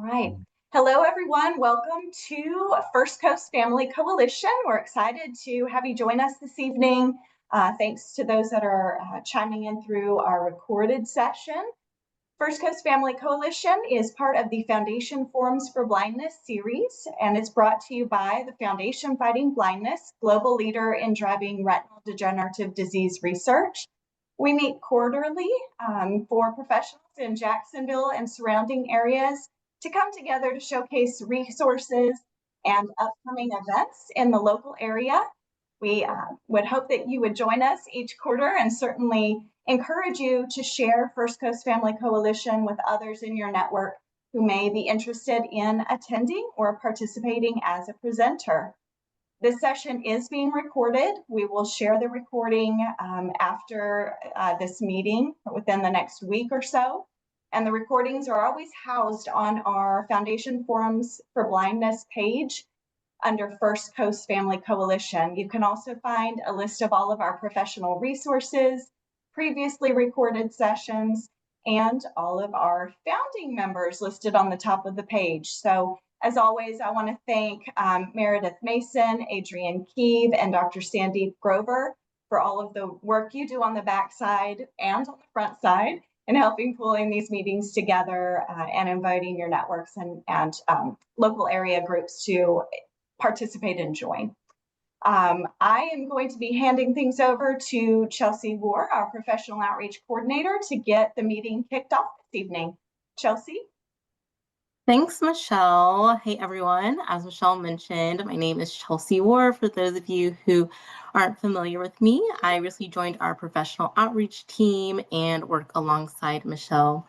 right. Hello, everyone. Welcome to First Coast Family Coalition. We're excited to have you join us this evening. Thanks to those that are chiming in through our recorded session. First Coast Family Coalition is part of the Foundation Forums for Blindness series, and it's brought to you by the Foundation Fighting Blindness, global leader in driving retinal degenerative disease research. We meet quarterly for professionals in Jacksonville and surrounding areas to come together to showcase resources and upcoming events in the local area. We would hope that you would join us each quarter and certainly encourage you to share First Coast Family Coalition with others in your network who may be interested in attending or participating as a presenter. This session is being recorded. We will share the recording after this meeting within the next week or so. And the recordings are always housed on our Foundation Forums for Blindness page under First Coast Family Coalition. You can also find a list of all of our professional resources, previously recorded sessions, and all of our founding members listed on the top of the page. So as always, I want to thank Meredith Mason, Adrian Keeve, and Dr. Sandeep Grover for all of the work you do on the back side and on the front side in helping pulling these meetings together and inviting your networks and local area groups to participate and join. I am going to be handing things over to Chelsea War, our professional outreach coordinator, to get the meeting kicked off this evening. Chelsea? Thanks, Michelle. Hey, everyone. As Michelle mentioned, my name is Chelsea War. For those of you who aren't familiar with me, I recently joined our professional outreach team and work alongside Michelle.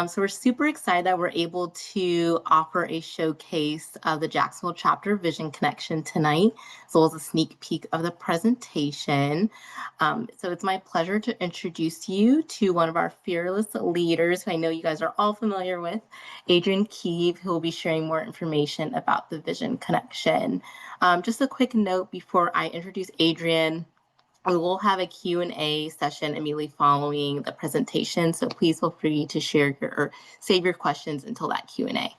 So we're super excited that we're able to offer a showcase of the Jacksonville chapter Vision Connection tonight, as well as a sneak peek of the presentation. So it's my pleasure to introduce you to one of our fearless leaders, who I know you guys are all familiar with, Adrian Keeve, who will be sharing more information about the Vision Connection. Just a quick note before I introduce Adrian. We will have a Q&A session immediately following the presentation, so please feel free to share or save your questions until that Q&A.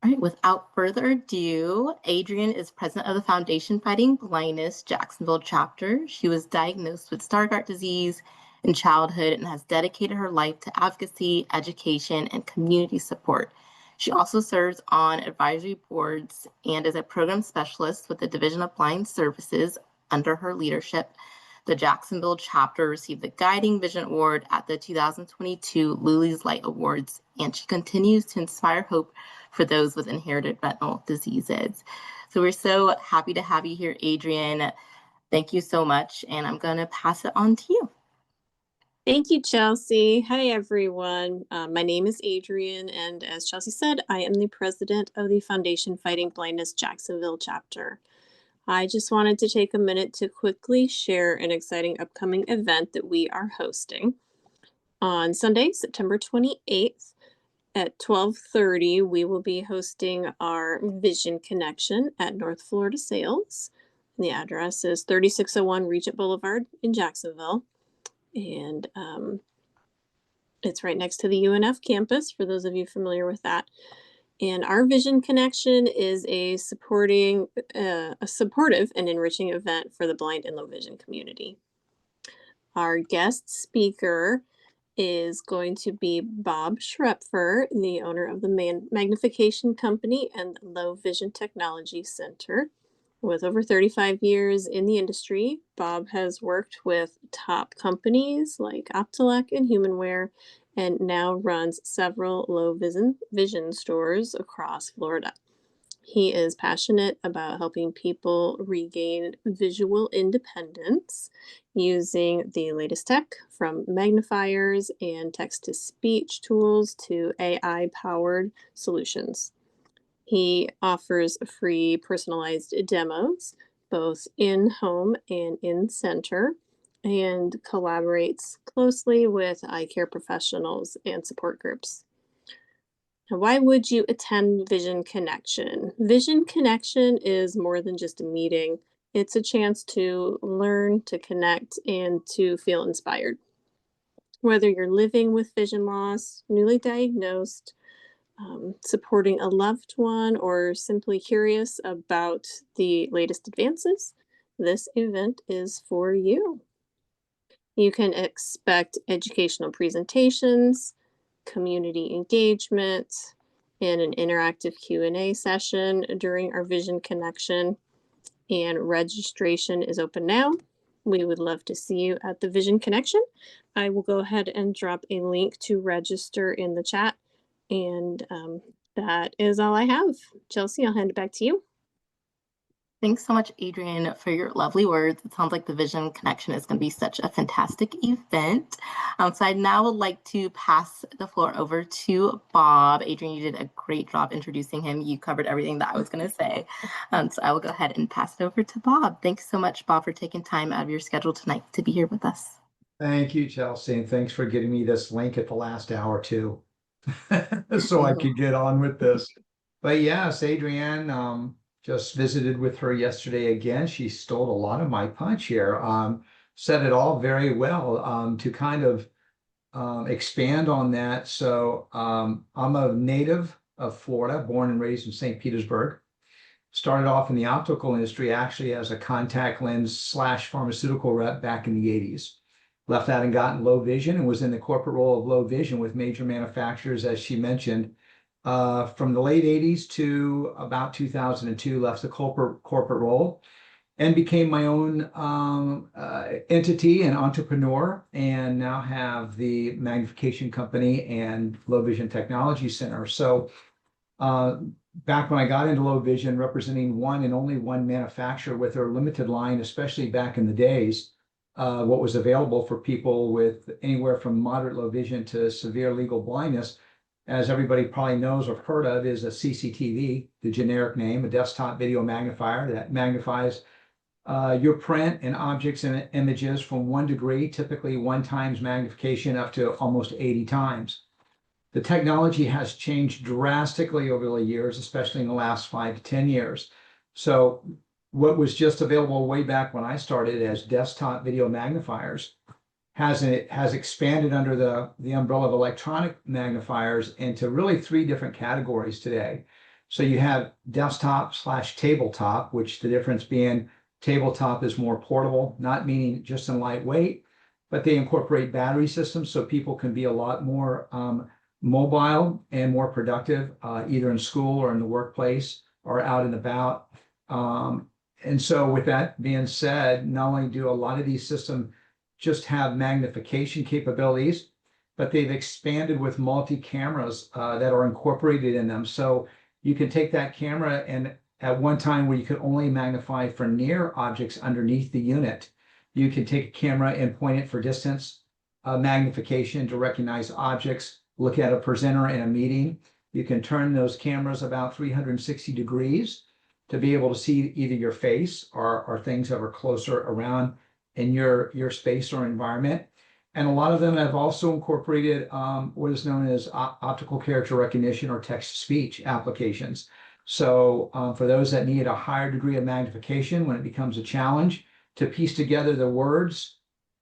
All right, without further ado, Adrian is president of the Foundation Fighting Blindness Jacksonville chapter. She was diagnosed with Stargardt disease in childhood and has dedicated her life to advocacy, education, and community support. She also serves on advisory boards and is a program specialist with the Division of Blind Services. Under her leadership, the Jacksonville chapter received the Guiding Vision Award at the 2022 Luly's Light Awards, and she continues to inspire hope for those with inherited retinal diseases. So we're so happy to have you here, Adrian. Thank you so much, and I'm going to pass it on to you. Thank you, Chelsea. Hi, everyone. My name is Adrian, and as Chelsea said, I am the president of the Foundation Fighting Blindness Jacksonville chapter. I just wanted to take a minute to quickly share an exciting upcoming event that we are hosting. On Sunday, September 28th at 12:30, we will be hosting our Vision Connection at North Florida Sales. The address is 3601 Regent Boulevard in Jacksonville. And it's right next to the UNF campus, for those of you familiar with that. And our Vision Connection is a supportive and enriching event for the blind and low vision community. Our guest speaker is going to be Bob Schrepfer, the owner of the Magnification Company and Low Vision Technology Center. With over 35 years in the industry, Bob has worked with top companies like Optelec and Humanware, and now runs several low vision stores across Florida. He is passionate about helping people regain visual independence using the latest tech, from magnifiers and text-to-speech tools to AI-powered solutions. He offers free personalized demos, both in-home and in-center, and collaborates closely with eye care professionals and support groups. Now, why would you attend Vision Connection? Vision Connection is more than just a meeting. It's a chance to learn, to connect, and to feel inspired. Whether you're living with vision loss, newly diagnosed, supporting a loved one, or simply curious about the latest advances, this event is for you. You can expect educational presentations, community engagement, and an interactive Q&A session during our Vision Connection. And registration is open now. We would love to see you at the Vision Connection. I will go ahead and drop a link to register in the chat. And that is all I have. Chelsea, I'll hand it back to you. Thanks so much, Adrian, for your lovely words. It sounds like the Vision Connection is going to be such a fantastic event. So I now would like to pass the floor over to Bob. Adrian, you did a great job introducing him. You covered everything that I was going to say. So I will go ahead and pass it over to Bob. Thanks so much, Bob, for taking time out of your schedule tonight to be here with us. Thank you, Chelsea, and thanks for getting me this link at the last hour too, so I could get on with this. But yes, Adrienne, just visited with her yesterday again. She stole a lot of my punch here. Said it all very well. To kind of expand on that, so I'm a native of Florida, born and raised in St. Petersburg. Started off in the optical industry actually as a contact lens / pharmaceutical rep back in the 80s. Left that and got in low vision and was in the corporate role of low vision with major manufacturers, as she mentioned. From the late 80s to about 2002, left the corporate role and became my own entity and entrepreneur, and now have the magnification company and low vision technology center. So back when I got into low vision, representing one and only one manufacturer with their limited line, especially back in the days, what was available for people with anywhere from moderate low vision to severe legal blindness, as everybody probably knows or heard of, is a CCTV, the generic name, a desktop video magnifier that magnifies your print and objects and images from 1 degree, typically 1 times magnification, up to almost 80 times. The technology has changed drastically over the years, especially in the last 5 to 10 years. So what was just available way back when I started as desktop video magnifiers has expanded under the umbrella of electronic magnifiers into really 3 different categories today. So you have desktop / tabletop, which the difference being tabletop is more portable, not meaning just in lightweight, but they incorporate battery systems so people can be a lot more mobile and more productive, either in school or in the workplace or out and about. And so with that being said, not only do a lot of these systems just have magnification capabilities, but they've expanded with multi-cameras that are incorporated in them. So you can take that camera, and at one time where you could only magnify for near objects underneath the unit, you can take a camera and point it for distance magnification to recognize objects, look at a presenter in a meeting. You can turn those cameras about 360 degrees to be able to see either your face or things that are closer around in your space or environment. And a lot of them have also incorporated what is known as optical character recognition or text-to-speech applications. So for those that need a higher degree of magnification, when it becomes a challenge to piece together the words,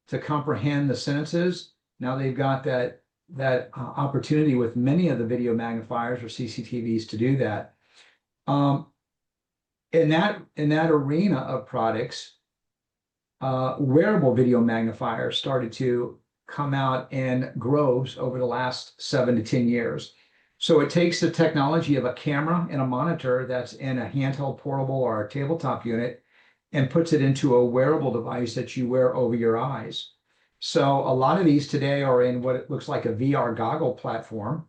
to comprehend the sentences, now they've got that opportunity with many of the video magnifiers or CCTVs to do that. In that arena of products, wearable video magnifiers started to come out in groves over the last 7 to 10 years. So it takes the technology of a camera and a monitor that's in a handheld portable or a tabletop unit and puts it into a wearable device that you wear over your eyes. So a lot of these today are in what it looks like a VR goggle platform.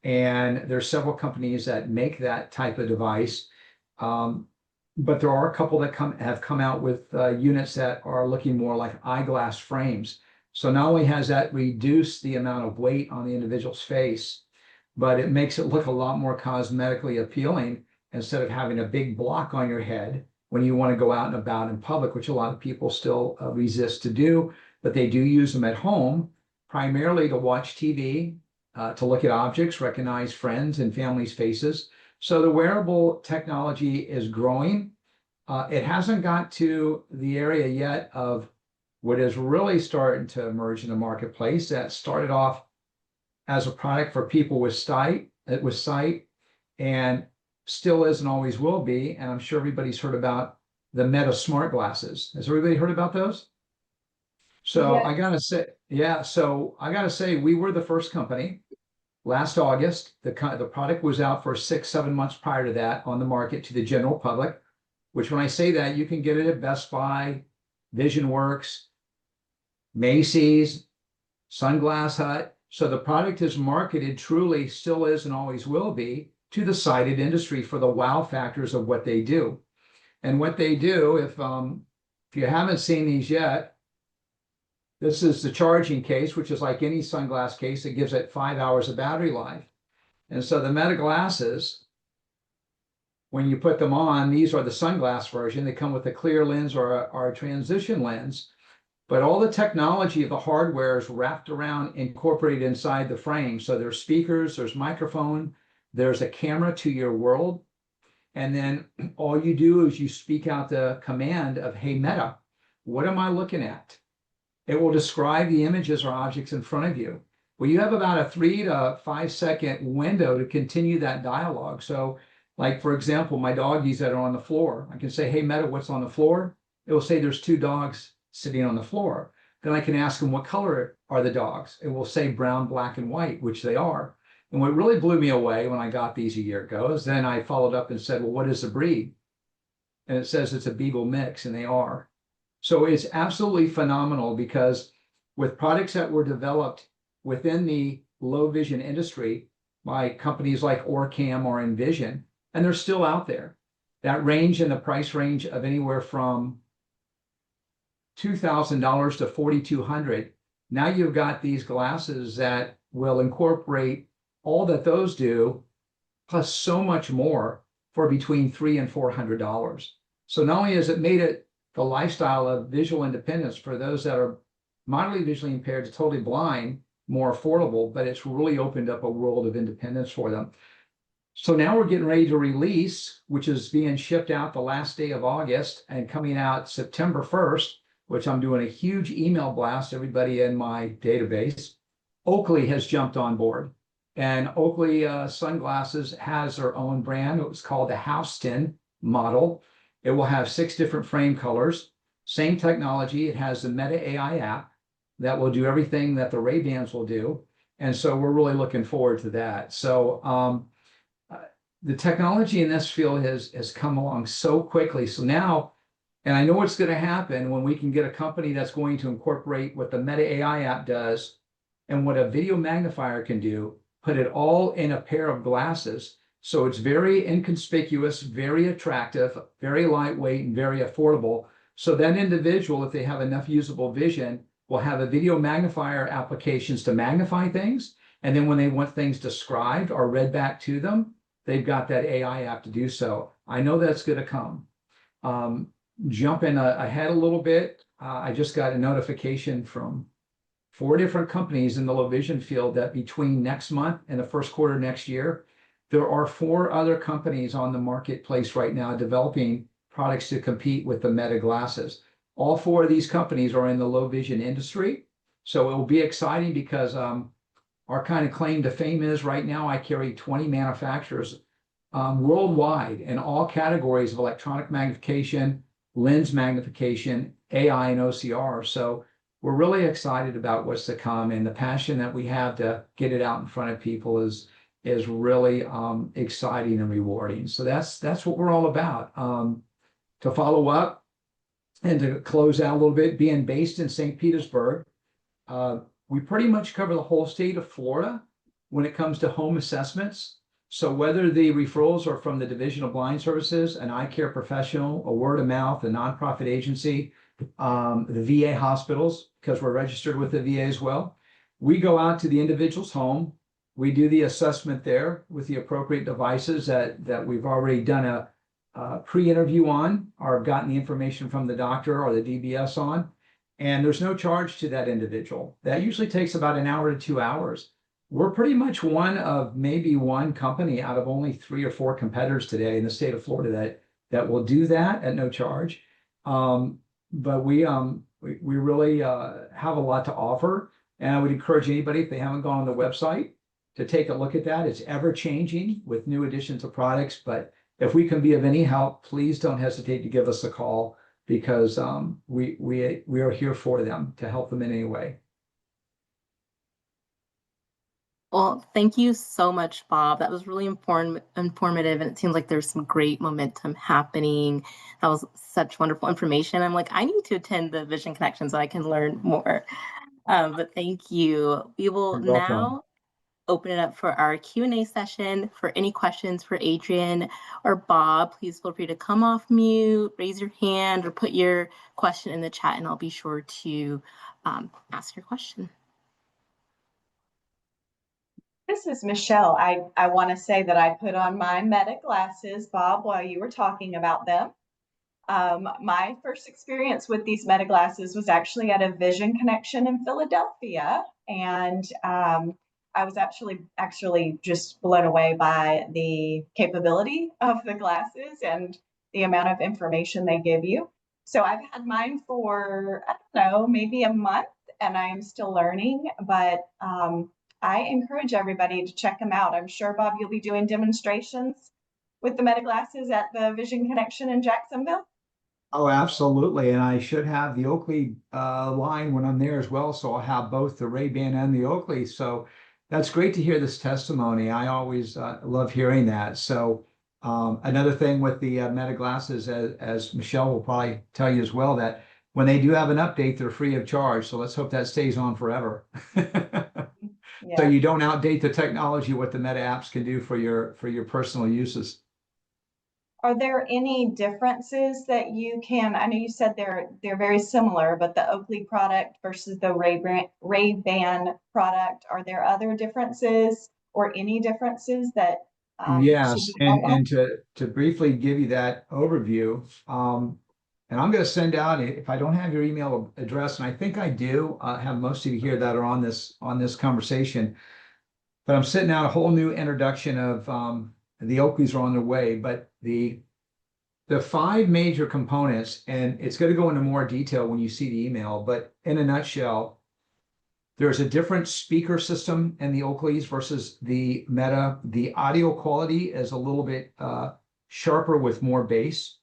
And there's several companies that make that type of device. But there are a couple that have come out with units that are looking more like eyeglass frames. So not only has that reduced the amount of weight on the individual's face, but it makes it look a lot more cosmetically appealing instead of having a big block on your head when you want to go out and about in public, which a lot of people still resist to do, but they do use them at home, primarily to watch TV, to look at objects, recognize friends and family's faces. So the wearable technology is growing. It hasn't got to the area yet of what is really starting to emerge in the marketplace. That started off as a product for people with sight with sight, and still is and always will be. And I'm sure everybody's heard about the Meta smart glasses. Has everybody heard about those? So Yes. I gotta say, yeah, so I gotta say, we were the first company. Last August, the product was out for 6-7 months prior to that on the market to the general public, which when I say that, you can get it at Best Buy, VisionWorks, Macy's, Sunglass Hut. So the product is marketed, truly still is and always will be, to the sighted industry for the wow factors of what they do. And what they do, if you haven't seen these yet, this is the charging case, which is like any sunglass case. It gives it 5 hours of battery life. And so the Meta glasses, when you put them on, these are the sunglass version. They come with a clear lens or a transition lens. But all the technology of the hardware is wrapped around, incorporated inside the frame. So there's speakers, there's microphone, there's a camera to your world. And then all you do is you speak out the command of, hey, Meta, what am I looking at? It will describe the images or objects in front of you. Well, you have about a 3 to 5 second window to continue that dialogue. So like, for example, my doggies that are on the floor, I can say, hey, Meta, what's on the floor? It will say there's 2 dogs sitting on the floor. Then I can ask them, what color are the dogs? It will say brown, black, and white, which they are. And what really blew me away when I got these a year ago is then I followed up and said, well, what is the breed? And it says it's a Beagle mix, and they are. So it's absolutely phenomenal, because with products that were developed within the low vision industry by companies like Orcam or Envision, and they're still out there, that range in the price range of anywhere from $2,000 to $4,200. Now you've got these glasses that will incorporate all that those do, plus so much more, for between $300 and $400. So not only has it made it the lifestyle of visual independence for those that are moderately visually impaired to totally blind more affordable, but it's really opened up a world of independence for them. So now we're getting ready to release, which is being shipped out the last day of August and coming out September 1st, which I'm doing a huge email blast to everybody in my database. Oakley has jumped on board, and Oakley Sunglasses has their own brand. It was called the Houston model. It will have 6 different frame colors, same technology. It has the Meta AI app that will do everything that the Ray-Bans will do. And so we're really looking forward to that. So the technology in this field has come along so quickly. So now, and I know what's going to happen when we can get a company that's going to incorporate what the Meta AI app does and what a video magnifier can do, put it all in a pair of glasses. So it's very inconspicuous, very attractive, very lightweight, and very affordable. So that individual, if they have enough usable vision, will have a video magnifier applications to magnify things. And then when they want things described or read back to them, they've got that AI app to do so. I know that's going to come. Jumping ahead a little bit, I just got a notification from 4 different companies in the low vision field that between next month and the first quarter next year, there are 4 other companies on the marketplace right now developing products to compete with the Meta glasses. All 4 of these companies are in the low vision industry. So it will be exciting, because our kind of claim to fame is right now I carry 20 manufacturers worldwide in all categories of electronic magnification, lens magnification, AI, and OCR. So we're really excited about what's to come, and the passion that we have to get it out in front of people is really exciting and rewarding. So that's what we're all about. To follow up and to close out a little bit, being based in St. Petersburg, we pretty much cover the whole state of Florida when it comes to home assessments. So whether the referrals are from the Division of Blind Services, an eye care professional, a word of mouth, a nonprofit agency, the VA hospitals, because we're registered with the VA as well, we go out to the individual's home. We do the assessment there with the appropriate devices that we've already done a pre-interview on, or gotten the information from the doctor or the DBS on, and there's no charge to that individual. That usually takes about an hour to 2 hours. We're pretty much one of maybe one company out of only 3 or 4 competitors today in the state of Florida that will do that at no charge. But we really have a lot to offer, and I would encourage anybody, if they haven't gone on the website, to take a look at that. It's ever changing with new additions of products, but if we can be of any help, please don't hesitate to give us a call, because we are here for them to help them in any way. Well, thank you so much, Bob. That was really informative, and it seems like there's some great momentum happening. That was such wonderful information. I'm like, I need to attend the Vision Connection so I can learn more. But thank you. We will You're welcome. now open it up for our Q&A session. For any questions for Adrian or Bob, please feel free to come off mute, raise your hand, or put your question in the chat, and I'll be sure to ask your question. This is Michelle. I want to say that I put on my Meta glasses, Bob, while you were talking about them. My first experience with these Meta glasses was actually at a Vision Connection in Philadelphia, and I was actually just blown away by the capability of the glasses and the amount of information they give you. So I've had mine for, I don't know, maybe a month, and I am still learning, but I encourage everybody to check them out. I'm sure, Bob, you'll be doing demonstrations with the Meta glasses at the Vision Connection in Jacksonville. Oh, absolutely. And I should have the Oakley line when I'm there as well. So I'll have both the Ray-Ban and the Oakley. So that's great to hear this testimony. I always love hearing that. So another thing with the Meta glasses, as Michelle will probably tell you as well, that when they do have an update, they're free of charge. So let's hope that stays on forever. Yeah. So you don't outdate the technology, what the Meta apps can do for your personal uses. Are there any differences that you can, I know you said they're very similar, but the Oakley product versus the Ray-Ban product, are there other differences or any differences that Yes, should be known? and to briefly give you that overview, and I'm going to send out, if I don't have your email address, and I think I do, have most of you here that are on this conversation, but I'm sending out a whole new introduction of the Oakleys are on their way, but the 5 major components, and it's going to go into more detail when you see the email, but in a nutshell, there's a different speaker system in the Oakleys versus the Meta. The audio quality is a little bit sharper with more bass.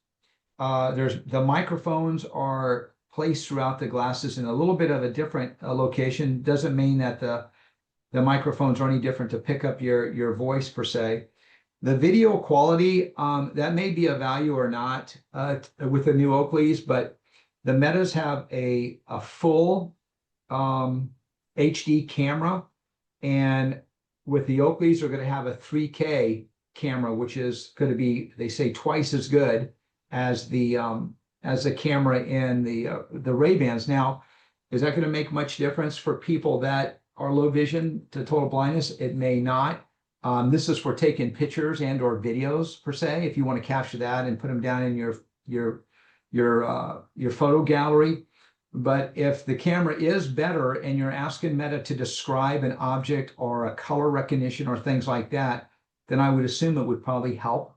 The microphones are placed throughout the glasses in a little bit of a different location. Doesn't mean that the microphones are any different to pick up your voice per se. The video quality, that may be a value or not with the new Oakleys, but the Metas have a full HD camera, and with the Oakleys, they're going to have a 3K camera, which is going to be, they say, twice as good as the camera in the Ray-Bans. Now, is that going to make much difference for people that are low vision to total blindness? It may not. This is for taking pictures and or videos per se, if you want to capture that and put them down in your photo gallery. But if the camera is better and you're asking Meta to describe an object or a color recognition or things like that, then I would assume it would probably help,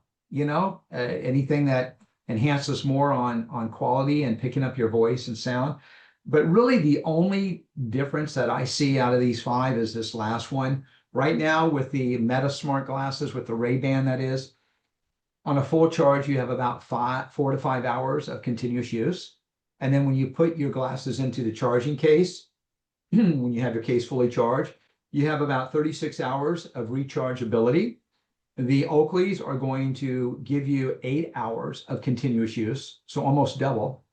anything that enhances more on quality and picking up your voice and sound. But really the only difference that I see out of these 5 is this last one. Right now with the Meta smart glasses, with the Ray-Ban that is, on a full charge, you have about 4 to 5 hours of continuous use. And then when you put your glasses into the charging case, when you have your case fully charged, you have about 36 hours of rechargeability. The Oakleys are going to give you 8 hours of continuous use, so almost double.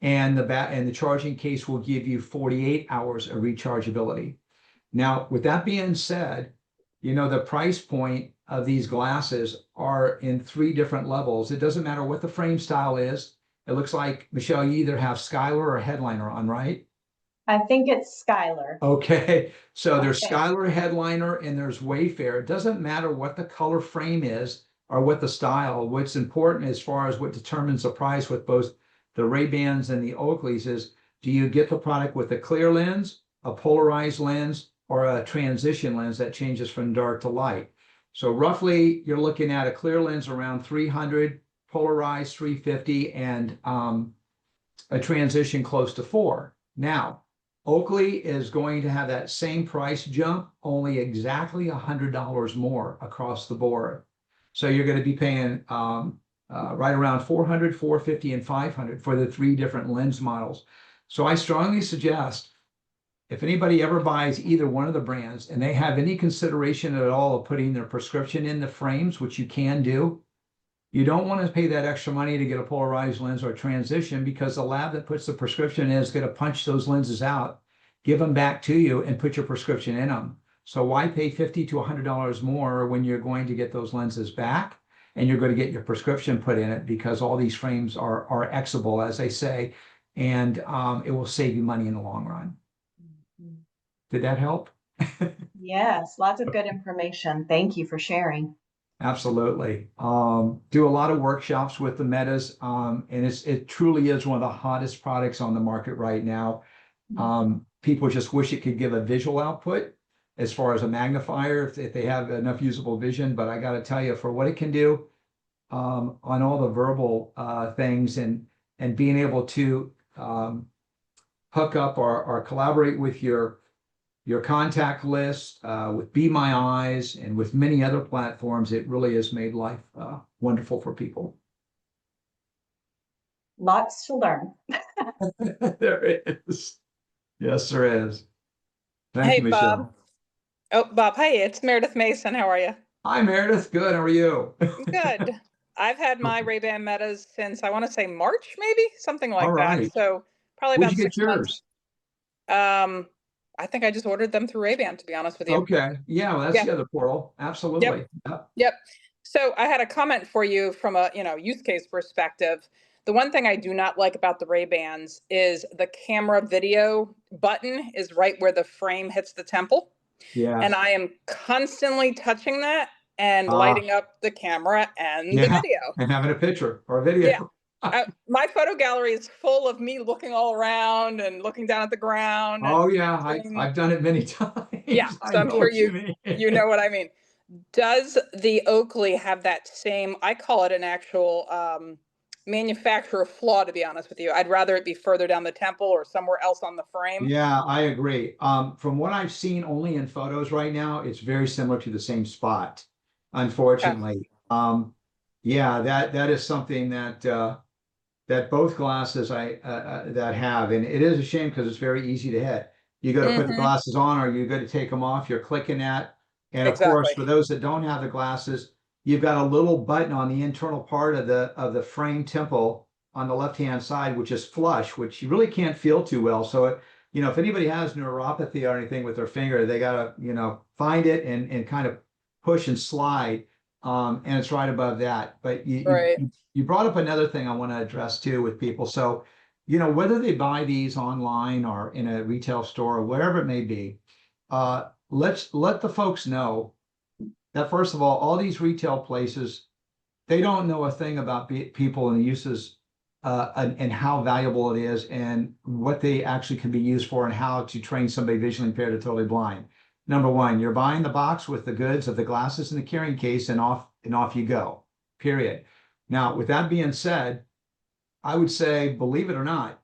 And the charging case will give you 48 hours of rechargeability. Now, with that being said, the price point of these glasses are in 3 different levels. It doesn't matter what the frame style is. It looks like, Michelle, you either have Skylar or Headliner on, right? I think it's Skylar. Okay, so there's Okay. Skylar, Headliner, and there's Wayfair. It doesn't matter what the color frame is or what the style. What's important as far as what determines the price with both the Ray-Bans and the Oakleys is, do you get the product with a clear lens, a polarized lens, or a transition lens that changes from dark to light? So roughly, you're looking at a clear lens around 300, polarized 350, and a transition close to 4. Now, Oakley is going to have that same price jump, only exactly $100 more across the board. So you're going to be paying right around 400, 450, and 500 for the 3 different lens models. So I strongly suggest if anybody ever buys either one of the brands and they have any consideration at all of putting their prescription in the frames, which you can do, you don't want to pay that extra money to get a polarized lens or transition, because the lab that puts the prescription in is going to punch those lenses out, give them back to you, and put your prescription in them. So why pay $50 to $100 more when you're going to get those lenses back and you're going to get your prescription put in it, because all these frames are Xable, as they say, and it will save you money in the long run. Did that help? Yes, lots of good information. Thank you for sharing. Absolutely. Do a lot of workshops with the Metas, and it truly is one of the hottest products on the market right now. People just wish it could give a visual output as far as a magnifier if they have enough usable vision. But I got to tell you, for what it can do on all the verbal things, and being able to hook up or collaborate with your contact list, with Be My Eyes, and with many other platforms, it really has made life wonderful for people. Lots to learn. There is. Yes, there is. Thank Hey, you, Michelle. Bob. Oh, Bob. Hey, it's Meredith Mason. How are you? Hi, Meredith. Good. How are you? Good. I've had my Ray-Ban Metas since, I want to say, March, maybe something like All that. right. So probably Where'd about you get 6 months. yours? I think I just ordered them through Ray-Ban, to be honest with you. Okay. Yeah, well, that's Yeah. the other portal. Absolutely. Yep. So I had a comment for you from a, use case perspective. The one thing I do not like about the Ray-Bans is the camera video button is right where the frame hits the temple. Yeah. And I am constantly touching that and lighting up the camera and the video. And having a picture or a video. Yeah. My photo gallery is full of me looking all around and looking down at the ground. Oh, yeah. I've done it many times. Yeah. I So I'm know sure what you mean. you know what I mean. Does the Oakley have that same, I call it an actual manufacturer flaw, to be honest with you. I'd rather it be further down the temple or somewhere else on the frame. Yeah, I agree. From what I've seen only in photos right now, it's very similar to the same spot, unfortunately. Yeah, that is something that that both glasses that have, and it is a shame because it's very easy to hit. You got to put the glasses on, or you got to take them off. You're clicking that, and of course, for those that don't have the glasses, you've got a little button on the internal part of the frame temple on the left-hand side, which is flush, which you really can't feel too well. So, if anybody has neuropathy or anything with their finger, they gotta, find it and kind of push and slide. And it's right above that. But you brought up another thing I want to address too with people. So, whether they buy these online or in a retail store or wherever it may be, let's let the folks know that, first of all these retail places, they don't know a thing about people and the uses and how valuable it is and what they actually can be used for and how to train somebody visually impaired or totally blind. Number one, you're buying the box with the goods of the glasses and the carrying case, and off you go, period. Now, with that being said, I would say, believe it or not,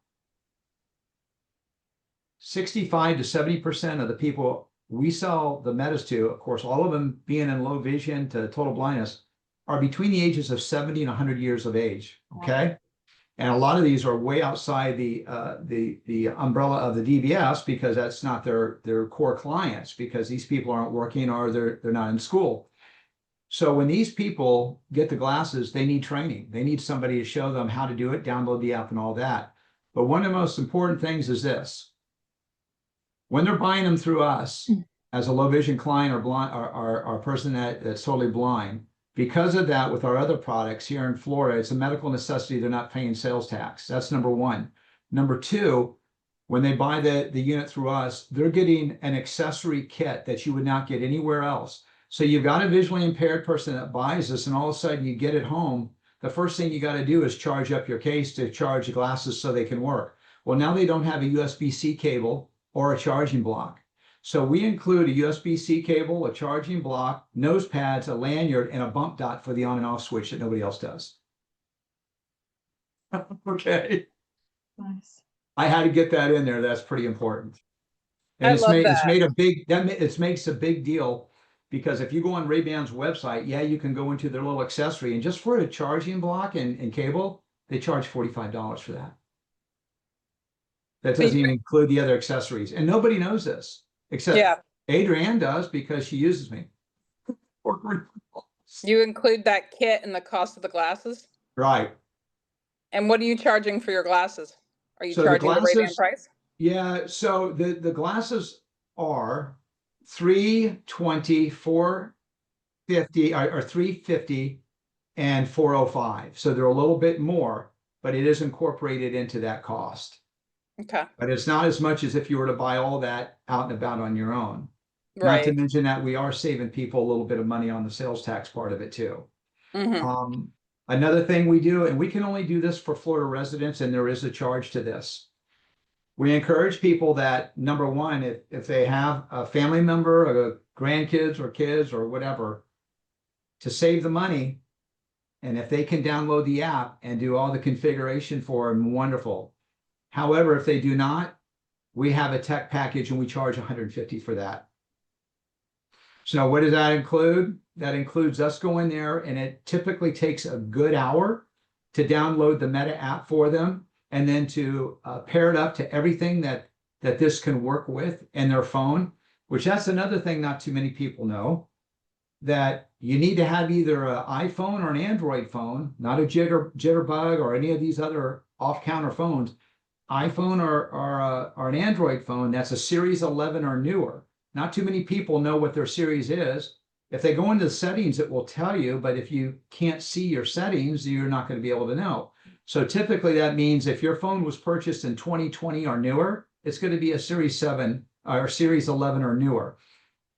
65 to 70% of the people we sell the Metas to, of course, all of them being in low vision to total blindness, are between the ages of 70 and 100 years of age. Okay. And a lot of these are way outside the umbrella of the DVS, because that's not their core clients, because these people aren't working or they're not in school. So when these people get the glasses, they need training. They need somebody to show them how to do it, download the app and all that. But one of the most important things is this: when they're buying them through us as a low vision client or blind or person that's totally blind, because of that, with our other products here in Florida, it's a medical necessity. They're not paying sales tax. That's number one. Number two, when they buy the unit through us, they're getting an accessory kit that you would not get anywhere else. So you've got a visually impaired person that buys this, and all of a sudden you get it home. The first thing you got to do is charge up your case to charge the glasses so they can work. Well, now they don't have a USB-C cable or a charging block. So we include a USB-C cable, a charging block, nose pads, a lanyard, and a bump dot for the on and off switch that nobody else does. Okay. Nice. I had to get that in there. That's pretty important. And I love it's that. made a big, it makes a big deal, because if you go on Ray-Ban's website, yeah, you can go into their little accessory, and just for a charging block and cable, they charge $45 for that. That doesn't even include the other accessories, and nobody knows this except Yeah, Adrienne does, because she uses me. you include that kit in the cost of the glasses? Right. And what are you charging for your glasses? Are you So the charging the Ray-Ban glasses, price? yeah, so the glasses are $320, $450, or $350 and $405. So they're a little bit more, but it is incorporated into that cost. Okay, But it's not as much as if you were to buy all that out and about on your own. Not to right. mention that we are saving people a little bit of money on the sales tax part of it too. Mhm. Another thing we do, and we can only do this for Florida residents, and there is a charge to this. We encourage people that, number one, if they have a family member or grandkids or kids or whatever, to save the money, and if they can download the app and do all the configuration for them, wonderful. However, if they do not, we have a tech package and we charge $150 for that. So what does that include? That includes us going there, and it typically takes a good hour to download the Meta app for them, and then to pair it up to everything that this can work with in their phone, which that's another thing not too many people know, that you need to have either an iPhone or an Android phone, not a Jitterbug or any of these other off-counter phones. iPhone or an Android phone that's a Series 11 or newer. Not too many people know what their series is. If they go into the settings, it will tell you, but if you can't see your settings, you're not going to be able to know. So typically that means if your phone was purchased in 2020 or newer, it's going to be a Series 7 or Series 11 or newer.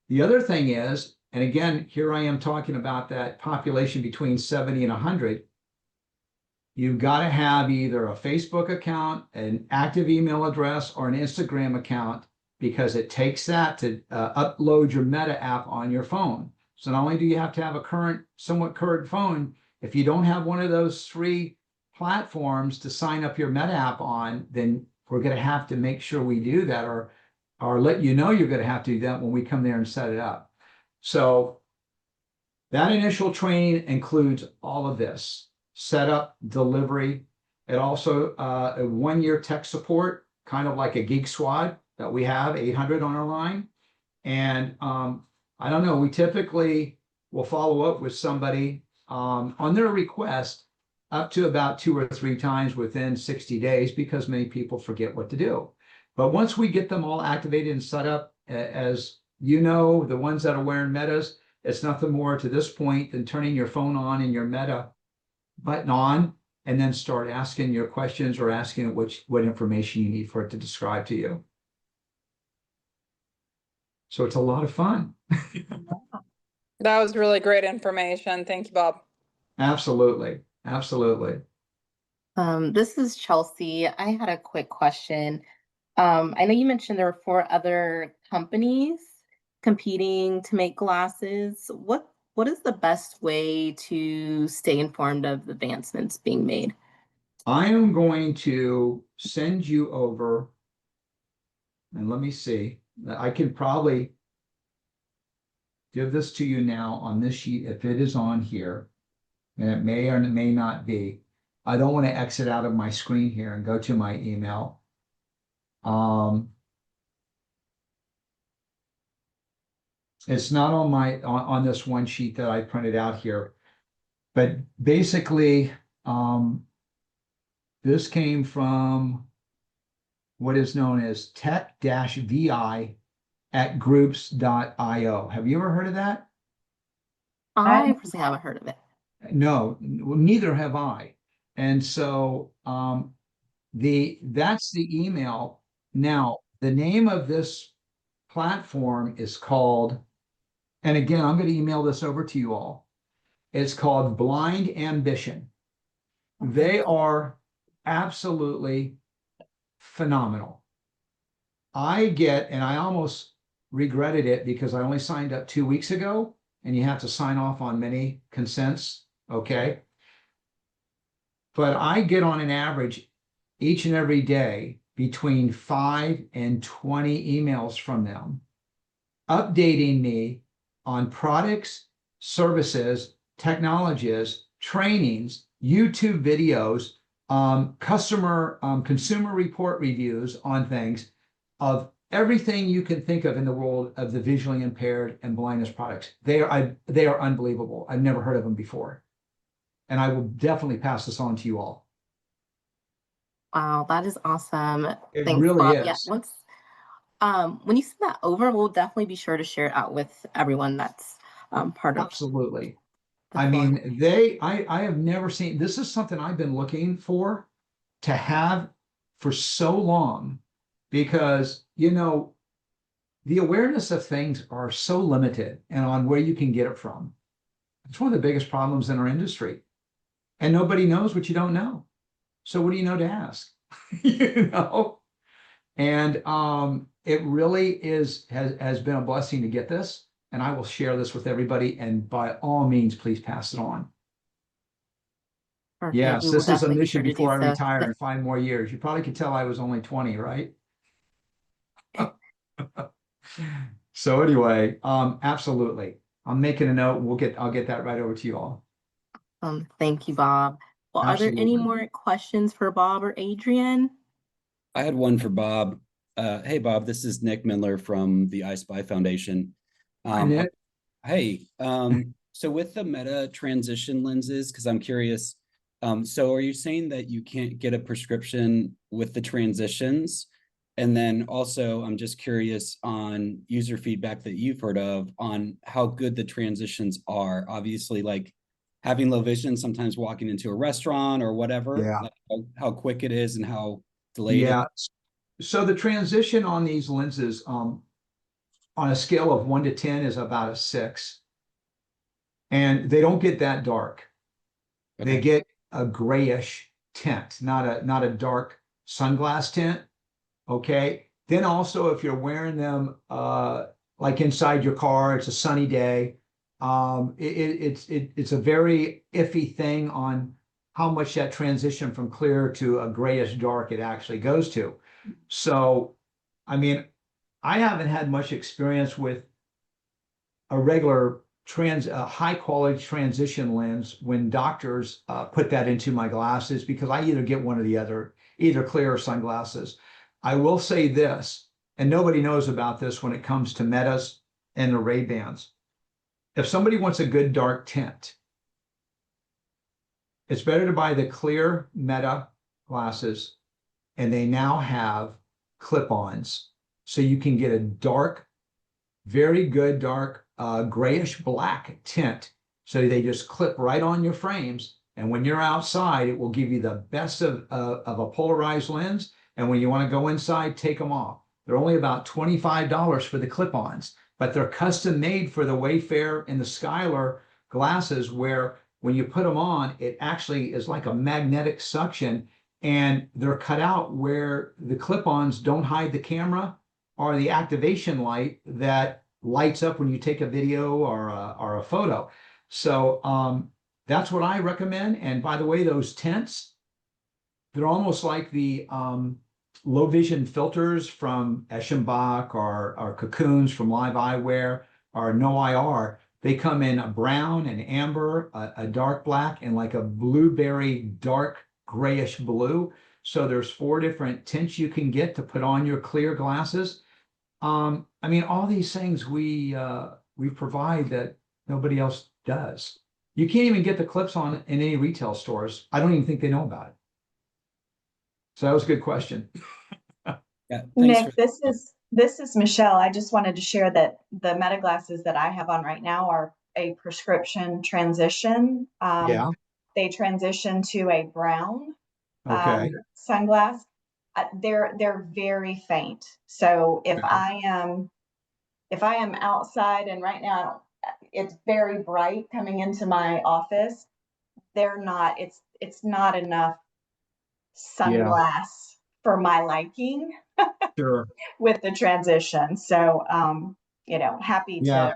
The other thing is, and again, here I am talking about that population between 70 and 100, you've got to have either a Facebook account, an active email address, or an Instagram account, because it takes that to upload your Meta app on your phone. So not only do you have to have a somewhat current phone, if you don't have one of those 3 platforms to sign up your Meta app on, then we're going to have to make sure we do that, or let you know you're going to have to do that when we come there and set it up. So that initial training includes all of this: setup, delivery. It also a 1-year tech support, kind of like a Geek Squad that we have, 800 on our line. And I don't know, we typically will follow up with somebody on their request up to about 2 or 3 times within 60 days, because many people forget what to do. But once we get them all activated and set up, as you know, the ones that are wearing Metas, it's nothing more to this point than turning your phone on and your Meta button on, and then start asking your questions or asking it what information you need for it to describe to you. So it's a lot of fun. That was really great information. Thank you, Bob. Absolutely. Absolutely. This is Chelsea. I had a quick question. I know you mentioned there were 4 other companies competing to make glasses. What is the best way to stay informed of advancements being made? I am going to send you over, and let me see. I can probably give this to you now on this sheet if it is on here, and it may or it may not be. I don't want to exit out of my screen here and go to my email. It's not on on this one sheet that I printed out here, but basically, this came from what is known as tech-vi at groups.io. Have you ever heard of that? I personally haven't heard of it. No, neither have I. And so that's the email. Now, the name of this platform is called, and again, I'm going to email this over to you all. It's called Blind Ambition. They are absolutely phenomenal. And I almost regretted it because I only signed up 2 weeks ago, and you have to sign off on many consents, okay? But I get on an average each and every day between 5 and 20 emails from them, updating me on products, services, technologies, trainings, YouTube videos, consumer report reviews on things of everything you can think of in the world of the visually impaired and blindness products. They are unbelievable. I've never heard of them before. And I will definitely pass this on to you all. Wow, that is awesome. It Thanks, really Bob. Yeah, is. once when you send that over, we'll definitely be sure to share it out with everyone that's part of Absolutely. the I forum. mean, I have never seen, this is something I've been looking for to have for so long, because, you know, the awareness of things are so limited and on where you can get it from. It's one of the biggest problems in our industry. And nobody knows what you don't know. So what do you know to ask? You know? And it really has been a blessing to get this. And I will share this with everybody. And by all means, please pass it on. Perfect. Yes, We will this is a definitely be mission sure to do before I so. retire in 5 more years. You probably could tell I was only 20, right? So anyway, absolutely. I'm making a note. I'll get that right over to you all. Thank you, Bob. Well, are there any Absolutely. more questions for Bob or Adrian? I had one for Bob. Hey, Bob, this is Nick Miller from the iSpy Foundation. Hi, Nick. Hey, so with the Meta transition lenses, because I'm curious, so are you saying that you can't get a prescription with the transitions? And then also, I'm just curious on user feedback that you've heard of on how good the transitions are. Obviously, like having low vision, sometimes walking into a restaurant or whatever, Yeah. like how quick it is and how delayed it is. Yeah. So the transition on these lenses, on a scale of 1 to 10, is about a 6. And they don't get that dark. They Okay. get a grayish tint, not a dark sunglass tint. Okay. Then also, if you're wearing them like inside your car, it's a sunny day. It's a very iffy thing on how much that transition from clear to a grayish dark it actually goes to. So, I mean, I haven't had much experience with a regular high quality transition lens when doctors put that into my glasses, because I either get one or the other, either clear or sunglasses. I will say this, and nobody knows about this when it comes to Metas and the Ray-Bans. If somebody wants a good dark tint, it's better to buy the clear Meta glasses, and they now have clip-ons. So you can get a dark, very good dark, grayish black tint. So they just clip right on your frames. And when you're outside, it will give you the best of a polarized lens. And when you want to go inside, take them off. They're only about $25 for the clip-ons, but they're custom made for the Wayfarer and the Skylar glasses, where when you put them on, it actually is like a magnetic suction, and they're cut out where the clip-ons don't hide the camera or the activation light that lights up when you take a video or a photo. So that's what I recommend. And by the way, those tints, they're almost like the low vision filters from Eschenbach or Cocoons from Live Eyewear or No IR. They come in a brown, an amber, a dark black, and like a blueberry dark grayish blue. So there's 4 different tints you can get to put on your clear glasses. I mean, all these things we provide that nobody else does. You can't even get the clips on in any retail stores. I don't even think they know about it. So that was a good question. Yeah, thanks Nick, for this is Michelle. I just wanted to share that the Meta glasses that I have on right now are a prescription transition. Yeah. They transition to a brown Okay. sunglass. They're very faint. So if Okay. I am outside, and right now it's very bright coming into my office, it's not enough sunglass for my liking Sure. with the transition. So happy Yeah. to.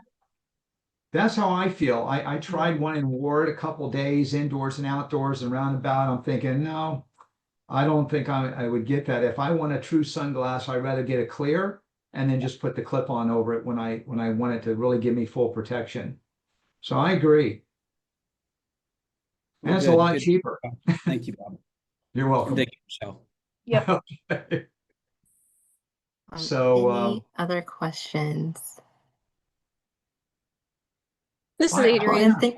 That's how I feel. I tried one in Ward a couple days, indoors and outdoors and roundabout. I'm thinking, no, I don't think I would get that. If I want a true sunglass, I'd rather get a clear and then just put the clip on over it when I want it to really give me full protection. So I agree. And Well, it's a good, lot good. cheaper. Thank you, Bob. You're welcome. Thank you, Michelle. Yep. Okay. So, Any other questions? This is I Adrian. Think,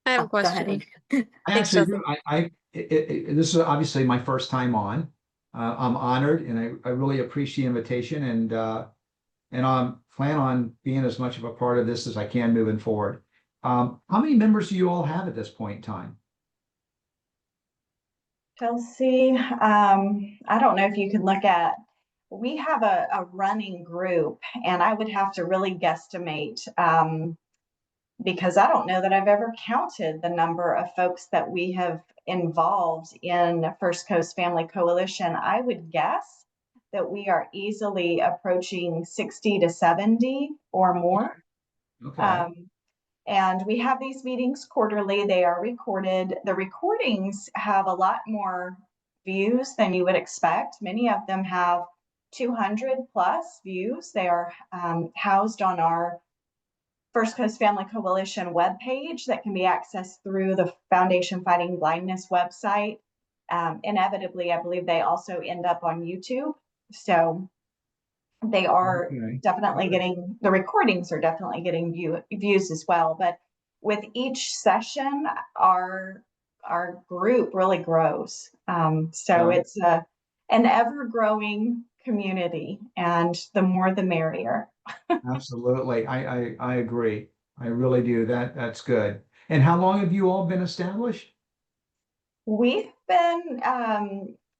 I have a go ahead, question. Adrian. I Thanks, actually Chelsea. do. This is obviously my first time on. I'm honored and I really appreciate the invitation and I plan on being as much of a part of this as I can moving forward. How many members do you all have at this point in time? Chelsea, I don't know if you can look at, we have a running group, and I would have to really guesstimate, because I don't know that I've ever counted the number of folks that we have involved in First Coast Family Coalition. I would guess that we are easily approaching 60 to 70 or more. Okay. And we have these meetings quarterly. They are recorded. The recordings have a lot more views than you would expect. Many of them have 200 plus views. They are housed on our First Coast Family Coalition webpage that can be accessed through the Foundation Fighting Blindness website. Inevitably, I believe they also end up on YouTube. So they are definitely getting, the recordings are definitely getting views as well. But with each session, our group really grows. So it's an ever-growing community, and the more the merrier. Absolutely. I agree. I really do. That's good. And how long have you all been established? We've been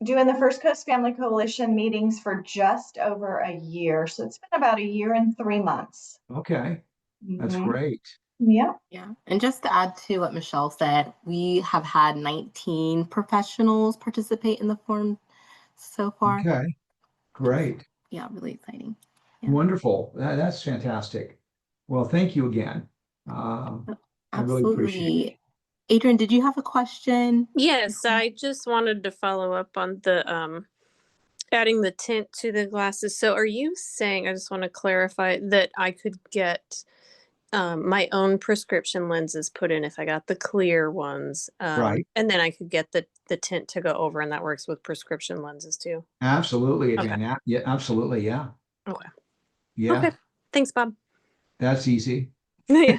doing the First Coast Family Coalition meetings for just over a year. So it's been about a year and 3 months. Okay. That's Mhm. great. Yeah. Yeah. And just to add to what Michelle said, we have had 19 professionals participate in the forum so far. Okay. Great. Yeah, really exciting. Yeah. Wonderful. That's fantastic. Well, thank you again. I really appreciate it. Absolutely. Adrian, did you have a question? Yes, I just wanted to follow up on the adding the tint to the glasses. So are you saying, I just want to clarify, that I could get my own prescription lenses put in if I got the clear ones, Right. and then I could get the tint to go over, and that works with prescription lenses too? Absolutely, Okay. Adrian. Yeah, absolutely. Yeah. Okay. Yeah. Okay. Thanks, Bob. That's easy. Yeah.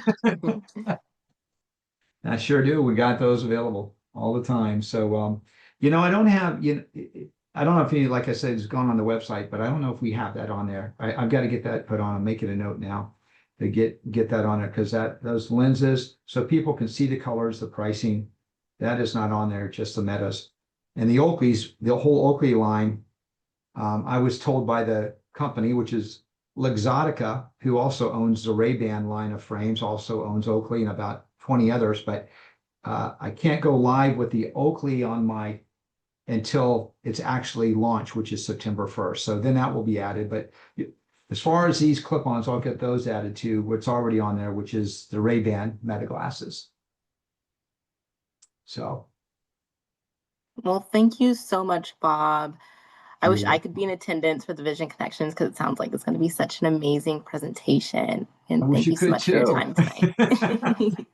I sure do. We got those available all the time. So, I don't have, I don't know if any, like I said, it's gone on the website, but I don't know if we have that on there. I've got to get that put on and make it a note now to get that on it because those lenses, so people can see the colors, the pricing, that is not on there, just the metas. And the Oakleys, the whole Oakley line, I was told by the company, which is Luxottica, who also owns the Ray-Ban line of frames, also owns Oakley and about 20 others, but I can't go live with the Oakley on until it's actually launched, which is September 1st. So then that will be added. But as far as these clip-ons, I'll get those added to what's already on there, which is the Ray-Ban Meta glasses. So. Well, thank you so much, Bob. I You're wish I could be in attendance for the Vision Connections because it sounds like it's going to be such an amazing presentation. And I wish thank you so could much for your too. time tonight.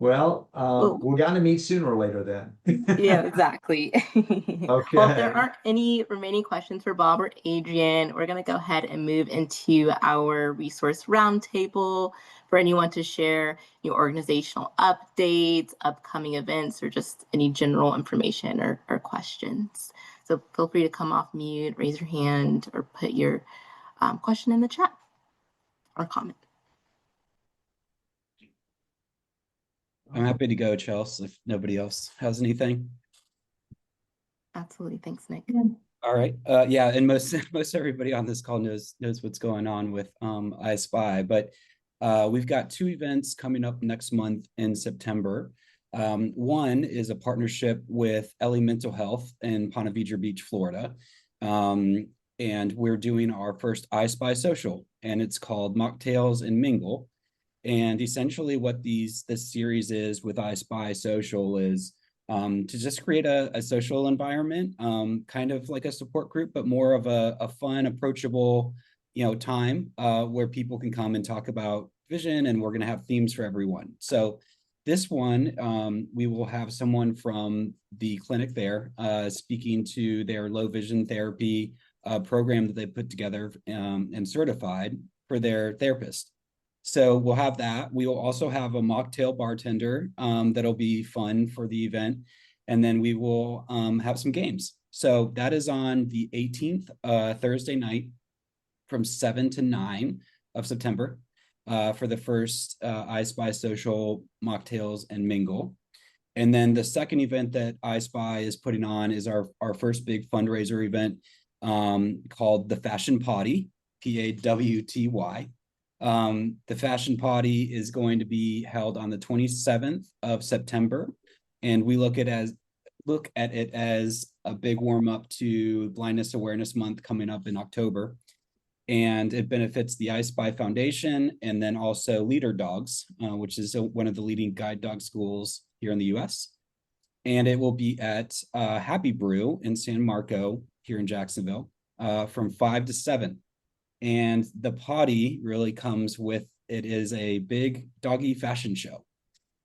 Well, Well, we're gonna meet sooner or later then. yeah, exactly. Well, if there Okay. aren't any remaining questions for Bob or Adrian, we're going to go ahead and move into our resource roundtable for anyone to share your organizational updates, upcoming events, or just any general information or questions. So feel free to come off mute, raise your hand, or put your question in the chat or comment. I'm happy to go, Chelsea, if nobody else has anything. Absolutely. Thanks, Nick. All right. Yeah, and most everybody on this call knows what's going on with iSpy, but we've got 2 events coming up next month in September. One is a partnership with Ellie Mental Health in Ponte Vedra Beach, Florida. And we're doing our first iSpy social, and it's called Mocktails and Mingle. And essentially what this series is with iSpy Social is to just create a social environment, kind of like a support group, but more of a fun, approachable, time where people can come and talk about vision, and we're going to have themes for everyone. So this one, we will have someone from the clinic there speaking to their low vision therapy program that they put together and certified for their therapist. So we'll have that. We will also have a mocktail bartender that'll be fun for the event. And then we will have some games. So that is on the 18th, Thursday night from 7 to 9 of September for the first iSpy Social Mocktails and Mingle. And then the second event that iSpy is putting on is our first big fundraiser event called the Fashion Potty, PAWTY. The Fashion Potty is going to be held on the 27th of September, and we look at it as a big warm up to Blindness Awareness Month coming up in October. And it benefits the iSpy Foundation and then also Leader Dogs, which is one of the leading guide dog schools here in the US. And it will be at Happy Brew in San Marco here in Jacksonville from 5 to 7. And the potty really comes with, it is a big doggy fashion show.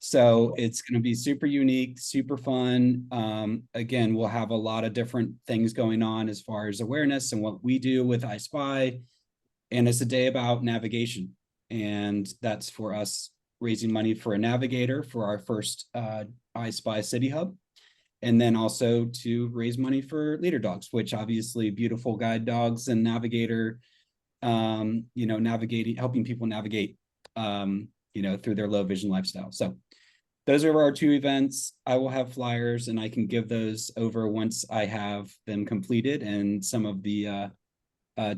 So it's going to be super unique, super fun. Again, we'll have a lot of different things going on as far as awareness and what we do with iSpy. And it's a day about navigation. And that's for us raising money for a navigator for our first iSpy City Hub. And then also to raise money for Leader Dogs, which obviously beautiful guide dogs and navigator, navigating, helping people navigate, through their low vision lifestyle. So those are our two events. I will have flyers and I can give those over once I have them completed and some of the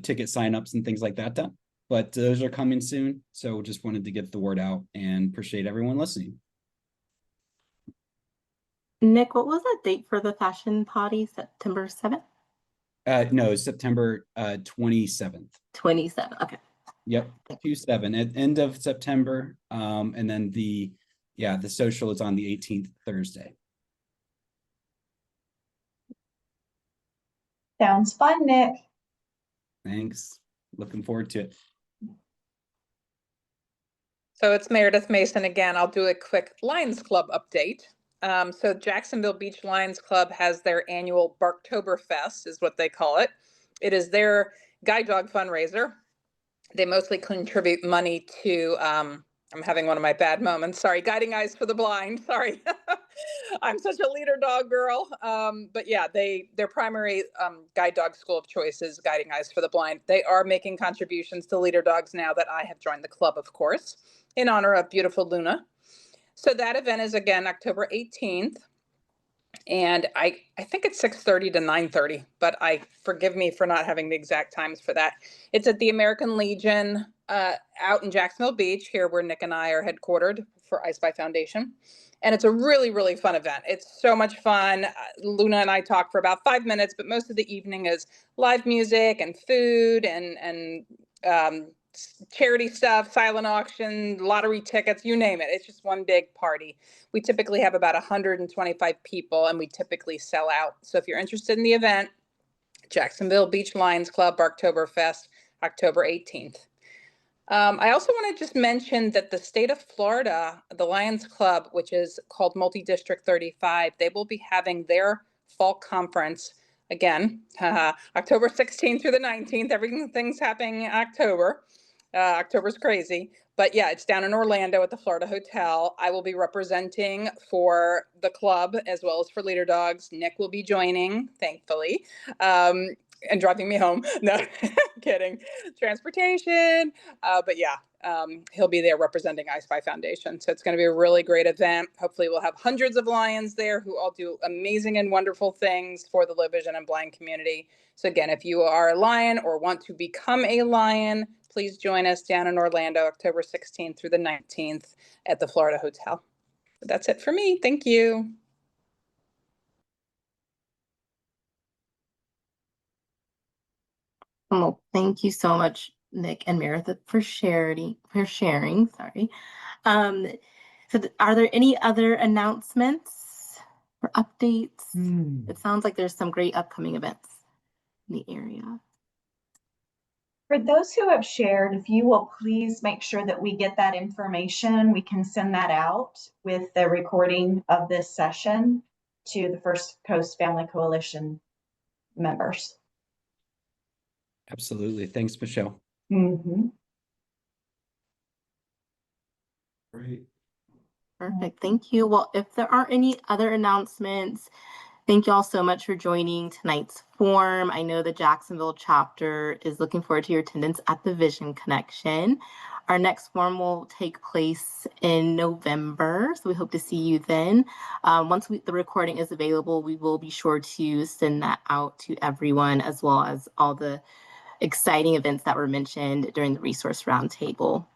ticket signups and things like that done. But those are coming soon. So just wanted to get the word out and appreciate everyone listening. Nick, what was the date for the Fashion Potty? September 7th? No, September 27th. 27th. Okay. Yep, 27 at end of September. And then the social is on the 18th, Thursday. Sounds fun, Nick. Thanks. Looking forward to it. So it's Meredith Mason again. I'll do a quick Lions Club update. So Jacksonville Beach Lions Club has their annual Barktoberfest, is what they call it. It is their guide dog fundraiser. They mostly contribute money to, I'm having one of my bad moments. Sorry, Guiding Eyes for the Blind. Sorry. I'm such a leader dog girl. But yeah, their primary guide dog school of choice is Guiding Eyes for the Blind. They are making contributions to leader dogs now that I have joined the club, of course, in honor of beautiful Luna. So that event is again October 18th. And I think it's 6:30 to 9:30, but forgive me for not having the exact times for that. It's at the American Legion out in Jacksonville Beach, here where Nick and I are headquartered for iSpy Foundation. And it's a really, really fun event. It's so much fun. Luna and I talk for about 5 minutes, but most of the evening is live music and food and charity stuff, silent auction, lottery tickets, you name it. It's just one big party. We typically have about 125 people and we typically sell out. So if you're interested in the event, Jacksonville Beach Lions Club, Barktoberfest, October 18th. I also want to just mention that the state of Florida, the Lions Club, which is called Multi-District 35, they will be having their fall conference again, October 16th through the 19th. Everything's happening in October. October's crazy, but yeah, it's down in Orlando at the Florida Hotel. I will be representing for the club as well as for Leader Dogs. Nick will be joining, thankfully, and driving me home. No, kidding. Transportation, but yeah, he'll be there representing iSpy Foundation. So it's going to be a really great event. Hopefully we'll have hundreds of lions there who all do amazing and wonderful things for the low vision and blind community. So again, if you are a lion or want to become a lion, please join us down in Orlando, October 16th through the 19th at the Florida Hotel. But that's it for me. Thank you. Well, thank you so much, Nick and Meredith, for sharing. Sorry. So are there any other announcements? for updates. Hmm. It sounds like there's some great upcoming events in the area. For those who have shared, if you will please make sure that we get that information, we can send that out with the recording of this session to the First Coast Family Coalition members. Absolutely. Thanks, Michelle. Mhm. Great. Perfect. Thank you. Well, if there aren't any other announcements, thank you all so much for joining tonight's forum. I know the Jacksonville chapter is looking forward to your attendance at the Vision Connection. Our next forum will take place in November, so we hope to see you then. Once the recording is available, we will be sure to send that out to everyone, as well as all the exciting events that were mentioned during the resource roundtable.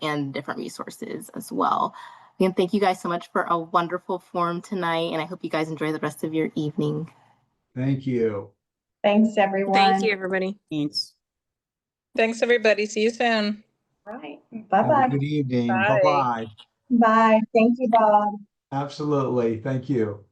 And different resources as well. Again, thank you guys so much for a wonderful forum tonight, and I hope you guys enjoy the rest of your evening. Thank you. Thanks, everyone. Thank you, everybody. Thanks. Thanks, everybody. See you soon. Right. Have Bye-bye. a good evening. Bye. Bye-bye. Bye. Thank you, Bob. Absolutely. Thank you.